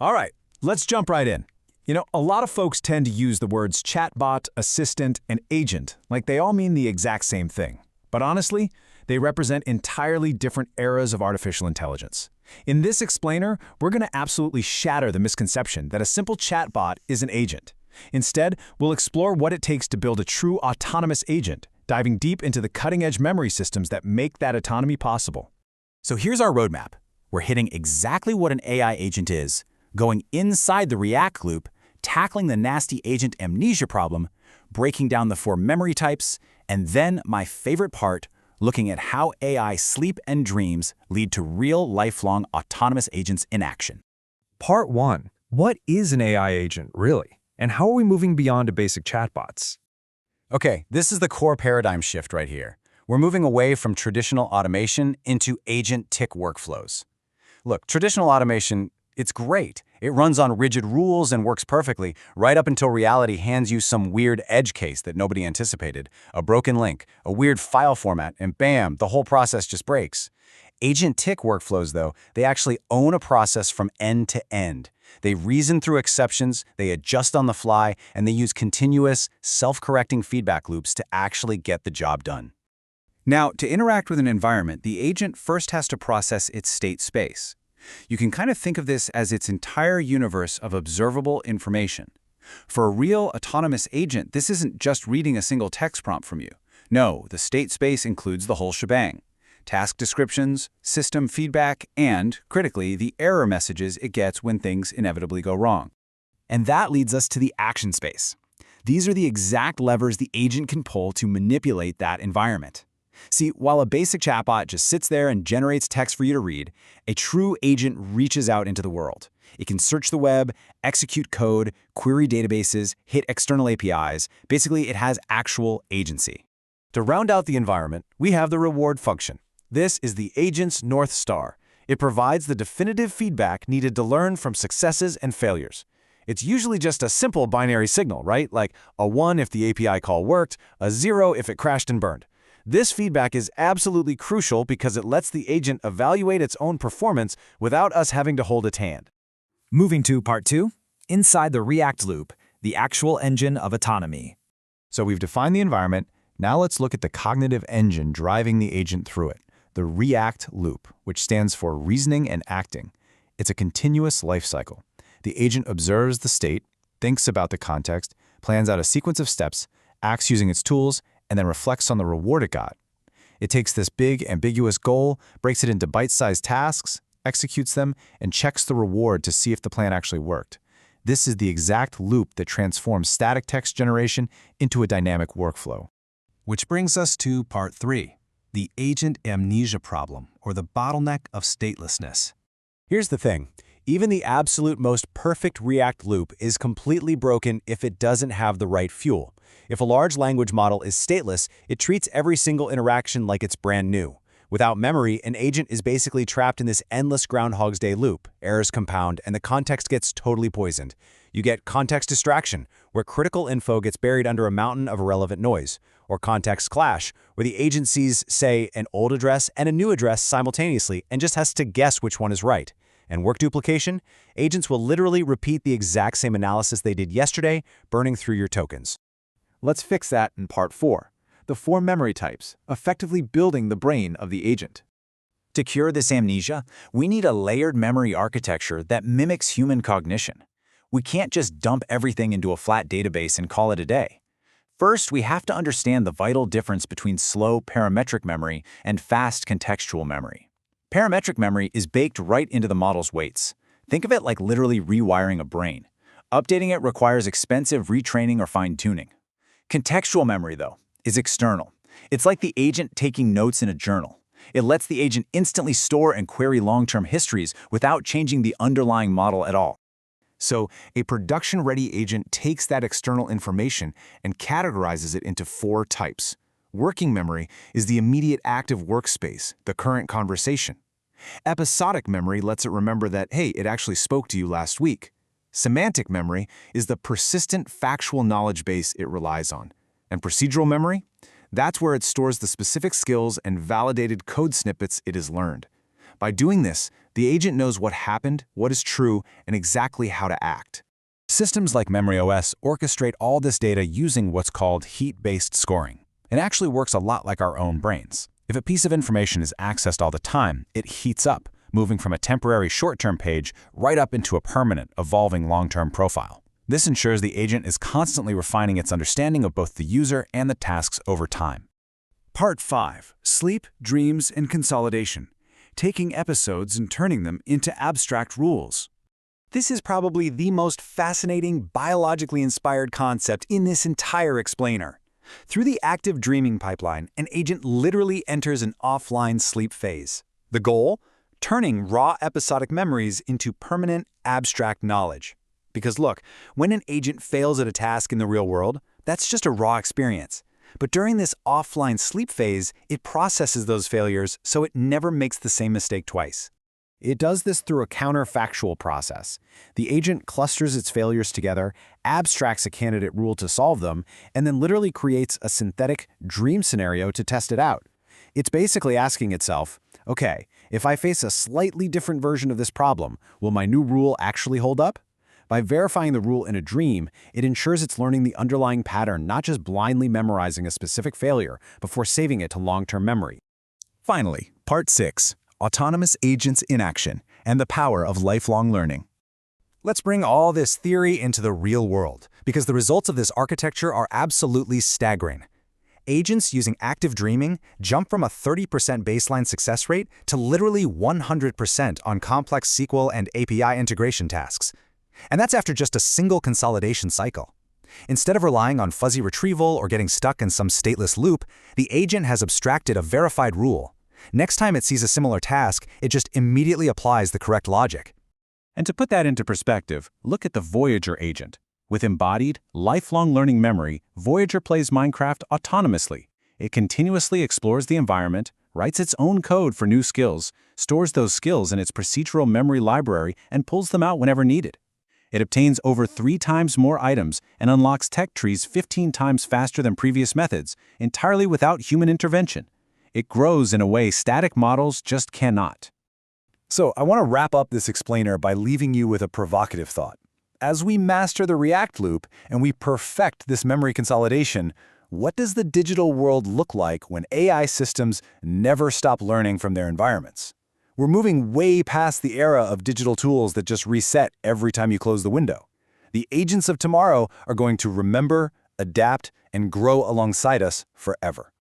All right, let's jump right in. A lot of folks tend to use the words chatbot, assistant, and agent like they all mean the exact same thing. But honestly, they represent entirely different eras of artificial intelligence. In this explainer, we're going to absolutely shatter the misconception that a simple chatbot is an agent. Instead, we'll explore what it takes to build a true autonomous agent, diving deep into the cutting-edge memory systems that make that autonomy possible. So here's our roadmap. We're hitting exactly what an AI agent is, going inside the React loop, tackling the nasty agent amnesia problem, breaking down the 4 memory types, and then, my favorite part, looking at how AI sleep and dreams lead to real lifelong autonomous agents in action. Part 1. What is an AI agent, really? And how are we moving beyond to basic chatbots? Okay, this is the core paradigm shift right here. We're moving away from traditional automation into agent tick workflows. Look, traditional automation, it's great. It runs on rigid rules and works perfectly, right up until reality hands you some weird edge case that nobody anticipated, a broken link, a weird file format, and bam, the whole process just breaks. Agent tick workflows, though, they actually own a process from end to end. They reason through exceptions, they adjust on the fly, and they use continuous, self-correcting feedback loops to actually get the job done. Now, to interact with an environment, the agent first has to process its state space. You can kind of think of this as its entire universe of observable information. For a real autonomous agent, this isn't just reading a single text prompt from you. No, the state space includes the whole shebang. Task descriptions, system feedback, and, critically, the error messages it gets when things inevitably go wrong. And that leads us to the action space. These are the exact levers the agent can pull to manipulate that environment. See, while a basic chatbot just sits there and generates text for you to read, a true agent reaches out into the world. It can search the web, execute code, query databases, hit external APIs. Basically, it has actual agency. To round out the environment, we have the reward function. This is the agent's North Star. It provides the definitive feedback needed to learn from successes and failures. It's usually just a simple binary signal, right? Like a 1 if the API call worked, a 0 if it crashed and burned. This feedback is absolutely crucial because it lets the agent evaluate its own performance without us having to hold its hand. Moving to Part 2. Inside the React loop, the actual engine of autonomy. So we've defined the environment. Now let's look at the cognitive engine driving the agent through it, the React loop, which stands for reasoning and acting. It's a continuous life cycle. The agent observes the state, thinks about the context, plans out a sequence of steps, acts using its tools, and then reflects on the reward it got. It takes this big, ambiguous goal, breaks it into bite-sized tasks, executes them, and checks the reward to see if the plan actually worked. This is the exact loop that transforms static text generation into a dynamic workflow. Which brings us to Part 3, the agent amnesia problem, or the bottleneck of statelessness. Here's the thing. Even the absolute most perfect React loop is completely broken if it doesn't have the right fuel. If a large language model is stateless, it treats every single interaction like it's brand new. Without memory, an agent is basically trapped in this endless Groundhog's Day loop. Errors compound, and the context gets totally poisoned. You get context distraction, where critical info gets buried under a mountain of irrelevant noise. Or context clash, where the agent sees, say, an old address and a new address simultaneously and just has to guess which one is right. And work duplication, agents will literally repeat the exact same analysis they did yesterday, burning through your tokens. Let's fix that in Part 4, the 4 memory types, effectively building the brain of the agent. To cure this amnesia, we need a layered memory architecture that mimics human cognition. We can't just dump everything into a flat database and call it a day. First, we have to understand the vital difference between slow parametric memory and fast contextual memory. Parametric memory is baked right into the model's weights. Think of it like literally rewiring a brain. Updating it requires expensive retraining or fine-tuning. Contextual memory, though, is external. It's like the agent taking notes in a journal. It lets the agent instantly store and query long-term histories without changing the underlying model at all. So, a production-ready agent takes that external information and categorizes it into 4 types. Working memory is the immediate active workspace, the current conversation. Episodic memory lets it remember that, hey, it actually spoke to you last week. Semantic memory is the persistent factual knowledge base it relies on. And procedural memory? That's where it stores the specific skills and validated code snippets it has learned. By doing this, The agent knows what happened, what is true, and exactly how to act. Systems like MemoryOS orchestrate all this data using what's called heat-based scoring. It actually works a lot like our own brains. If a piece of information is accessed all the time, it heats up, moving from a temporary short-term page right up into a permanent, evolving long-term profile. This ensures the agent is constantly refining its understanding of both the user and the tasks over time. Part 5. Sleep, Dreams, and Consolidation. Taking episodes and turning them into abstract rules. This is probably the most fascinating, biologically inspired concept in this entire explainer. Through the active dreaming pipeline, an agent literally enters an offline sleep phase. The goal? Turning raw episodic memories into permanent, abstract knowledge. Because look, when an agent fails at a task in the real world, that's just a raw experience. But during this offline sleep phase, it processes those failures so it never makes the same mistake twice. It does this through a counterfactual process. The agent clusters its failures together, abstracts a candidate rule to solve them, and then literally creates a synthetic dream scenario to test it out. It's basically asking itself, okay, if I face a slightly different version of this problem, will my new rule actually hold up? By verifying the rule in a dream, it ensures it's learning the underlying pattern, not just blindly memorizing a specific failure before saving it to long-term memory. Finally, Part 6. Autonomous Agents in Action and the Power of Lifelong Learning. Let's bring all this theory into the real world, because the results of this architecture are absolutely staggering. Agents using active dreaming jump from a 30% baseline success rate to literally 100% on complex SQL and API integration tasks. And that's after just a single consolidation cycle. Instead of relying on fuzzy retrieval or getting stuck in some stateless loop, the agent has abstracted a verified rule. Next time it sees a similar task, it just immediately applies the correct logic. And to put that into perspective, look at the Voyager agent. With embodied, lifelong learning memory, Voyager plays Minecraft autonomously. It continuously explores the environment, writes its own code for new skills, stores those skills in its procedural memory library, and pulls them out whenever needed. It obtains over 3 times more items and unlocks tech trees 15 times faster than previous methods, entirely without human intervention. It grows in a way static models just cannot. So I want to wrap up this explainer by leaving you with a provocative thought. As we master the React loop and we perfect this memory consolidation, what does the digital world look like when AI systems never stop learning from their environments? We're moving way past the era of digital tools that just reset every time you close the window. The agents of tomorrow are going to remember, adapt, and grow alongside us forever.